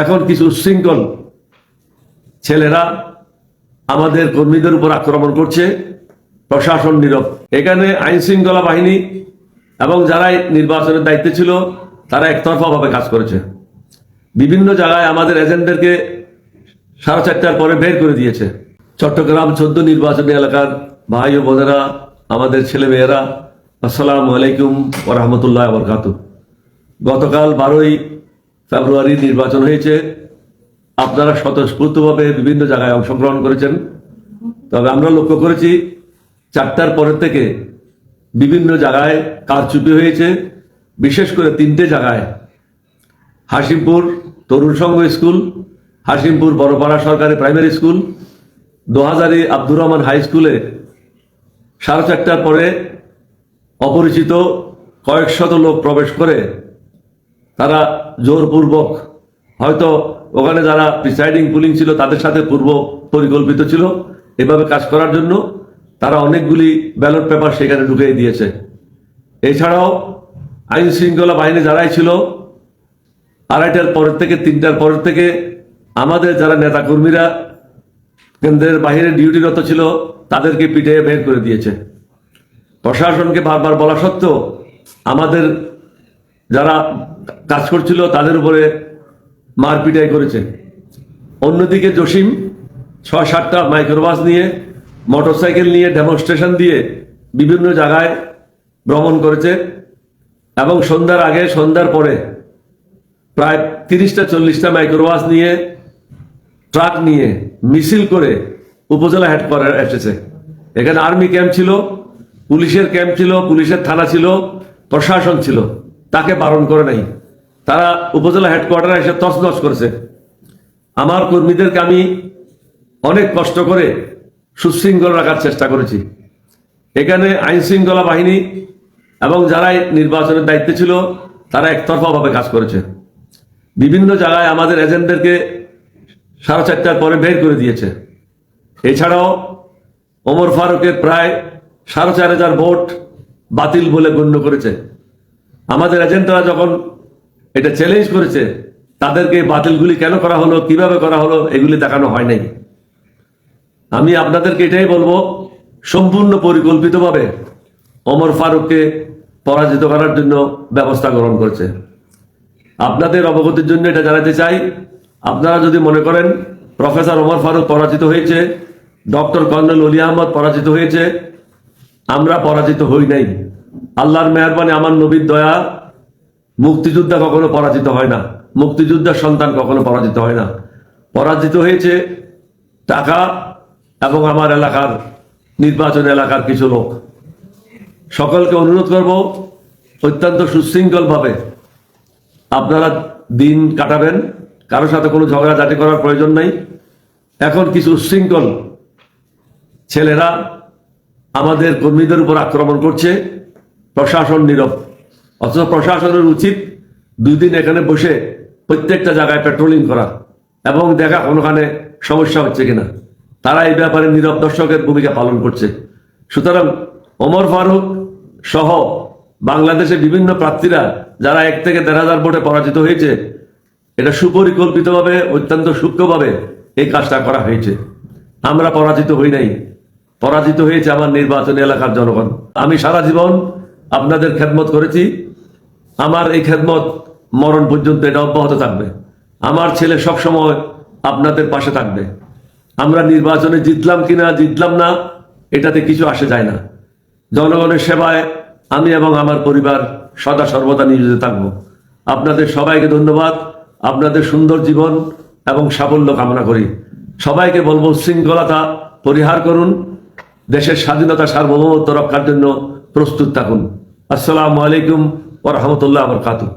এখন কিছু উচ্ছৃঙ্খল ছেলেরা আমাদের কর্মীদের উপর আক্রমণ করছে, প্রশাসন নীরব। এখানে আইন শৃঙ্খলা বাহিনী এবং যারা নির্বাচনের দায়িত্বে ছিল তারা একতরফাভাবে কাজ করেছে। বিভিন্ন জায়গায় আমাদের এজেন্টদেরকে 4:30টার পরে বের করে দিয়েছে। চট্টগ্রাম 14 নির্বাচনী এলাকার ভাই ও বোনেরা, আমাদের ছেলে মেয়েরা, আসসালামু আলাইকুম ওয়া রাহমাতুল্লাহি ওয়া বারাকাতুহু। গতকাল 12ই ফেব্রুয়ারি নির্বাচন হয়েছে। আপনারা স্বতঃস্ফূর্তভাবে বিভিন্ন জায়গায় অংশগ্রহণ করেছেন। তবে আমরা লক্ষ্য করেছি 4টার পরের থেকে বিভিন্ন জায়গায় কারচুপি হয়েছে, বিশেষ করে 3টে জায়গায়: হাশিমপুর তরুণ সংঘ স্কুল, হাশিমপুর বড়পাড়া সরকারি primary school, Dohazari Abdur Rahman high স্কুলে 4:30টার পরে অপরিচিত কয়েক শত লোক প্রবেশ করে তারা জোরপূর্বক, হয়তো ওখানে যারা প্রিসাইডিং পুলিং ছিল তাদের সাথে পূর্ব পরিকল্পিত ছিল এভাবে কাজ করার জন্য, তারা অনেকগুলি ব্যালট পেপার সেখানে ঢুকিয়ে দিয়েছে। এছাড়াও আইন শৃঙ্খলা বাহিনী যারাই ছিল 2:30টার পরের থেকে 3টার পরের থেকে আমাদের যারা নেতাকর্মীরা কেন্দ্রের বাইরে ডিউটিরত ছিল তাদেরকে পিটিয়ে বের করে দিয়েছে। প্রশাসনকে বারবার বলা সত্ত্বেও আমাদের যারা কাজ করছিল তাদের উপরে মারপিটাই করেছে। অন্যদিকে জসিম 6-7টা মাইক্রোবাস নিয়ে, মোটরসাইকেল নিয়ে, ডেমনস্ট্রেশন দিয়ে বিভিন্ন জায়গায় ভ্রমণ করেছে এবং সন্ধ্যার আগে সন্ধ্যার পরে প্রায় 30টা-40টা মাইক্রোবাস নিয়ে, ট্রাক নিয়ে মিছিল করে উপজেলা হেডকোয়ার্টার এসেছে। এখানে আর্মি ক্যাম্প ছিল, পুলিশের ক্যাম্প ছিল, পুলিশের থানা ছিল, প্রশাসন ছিল, তাকে বারণ করে নাই। তারা উপজেলা হেডকোয়ার্টারে এসে তছনছ করেছে। আমার কর্মীদেরকে আমি অনেক কষ্ট করে সুশৃঙ্খল রাখার চেষ্টা করেছি। এখানে আইন শৃঙ্খলা বাহিনী এবং যারা নির্বাচনের দায়িত্বে ছিল তারা একতরফাভাবে কাজ করেছে। বিভিন্ন জায়গায় আমাদের এজেন্টদেরকে 4:30টার পরে বের করে দিয়েছে। এছাড়াও ওমর ফারুকের প্রায় 4,500 ভোট বাতিল বলে গণ্য করেছে। আমাদের এজেন্টরা যখন এটা চ্যালেঞ্জ করেছে, তাদেরকে বাতিলগুলি কেন করা হলো, কিভাবে করা হলো, এগুলি দেখানো হয় নাই। আমি আপনাদেরকে এটাই বলবো, সম্পূর্ণ পরিকল্পিতভাবে ওমর ফারুককে পরাজিত করার জন্য ব্যবস্থা গ্রহণ করেছে। আপনাদের অবগতির জন্য এটা জানাতে চাই, আপনারা যদি মনে করেন প্রফেসর ওমর ফারুক পরাজিত হয়েছে, ডক্টর কর্নেল অলি আহমদ পরাজিত হয়েছে, আমরা পরাজিত হই নাই। আল্লাহর মেহেরবানি, আমার নবীর দয়া, মুক্তিযোদ্ধা কখনো পরাজিত হয় না, মুক্তিযোদ্ধার সন্তান কখনো পরাজিত হয় না। পরাজিত হয়েছে টাকা এবং আমার এলাকার নির্বাচন এলাকার কিছু লোক। সকলকে অনুরোধ করব, অত্যন্ত সুশৃঙ্খলভাবে আপনারা দিন কাটাবেন, কারোর সাথে কোনো ঝগড়াঝাটি করার প্রয়োজন নাই। এখন কিছু উচ্ছৃঙ্খল ছেলেরা আমাদের কর্মীদের উপর আক্রমণ করছে, প্রশাসন নীরব। অথচ প্রশাসনের উচিত 2 দিন এখানে বসে প্রত্যেকটা জায়গায় পেট্রোলিং করা এবং দেখা কোনোখানে সমস্যা হচ্ছে কিনা। তারা এই ব্যাপারে নীরব দর্শকের ভূমিকা পালন করছে। সুতরাং ওমর ফারুক সহ বাংলাদেশে বিভিন্ন প্রার্থীরা যারা 1 থেকে 1,500 ভোটে পরাজিত হয়েছে, এটা সুপরিকল্পিতভাবে, অত্যন্ত সূক্ষ্মভাবে এই কাজটা করা হয়েছে। আমরা পরাজিত হই নাই, পরাজিত হয়েছে আমার নির্বাচনী এলাকার জনগণ। আমি সারা জীবন আপনাদের খেদমত করেছি, আমার এই খেদমত মরণ পর্যন্ত এটা অব্যাহত থাকবে। আমার ছেলে সবসময় আপনাদের পাশে থাকবে। আমরা নির্বাচনে জিতলাম কিনা, জিতলাম না, এটাতে কিছু আসে যায় না। জনগণের সেবায় আমি এবং আমার পরিবার সদা সর্বদা নিয়োজিত থাকব। আপনাদের সবাইকে ধন্যবাদ। আপনাদের সুন্দর জীবন এবং সাফল্য কামনা করি। সবাইকে বলবো, শৃঙ্খলতা পরিহার করুন, দেশের স্বাধীনতা সার্বভৌমত্ব রক্ষার জন্য প্রস্তুত থাকুন। আসসালামু আলাইকুম ওয়া রাহমাতুল্লাহি ওয়া বারাকাতুহু।